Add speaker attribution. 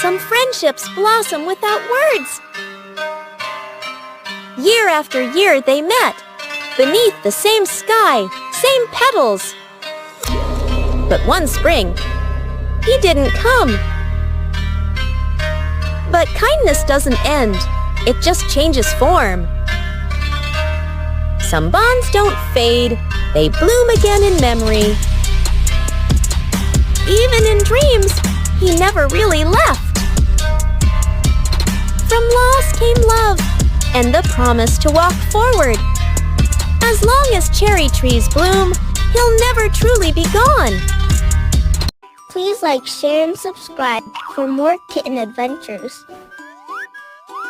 Speaker 1: Some friendships blossom without words. Year after year they met, beneath the same sky, same petals. But one spring, he didn't come. But kindness doesn't end, it just changes form. Some bonds don't fade, they bloom again in memory. Even in dreams, he never really left. From loss came love, and the promise to walk forward. As long as cherry trees bloom, he'll never truly be gone.
Speaker 2: Please like, share, and subscribe for more kitten adventures.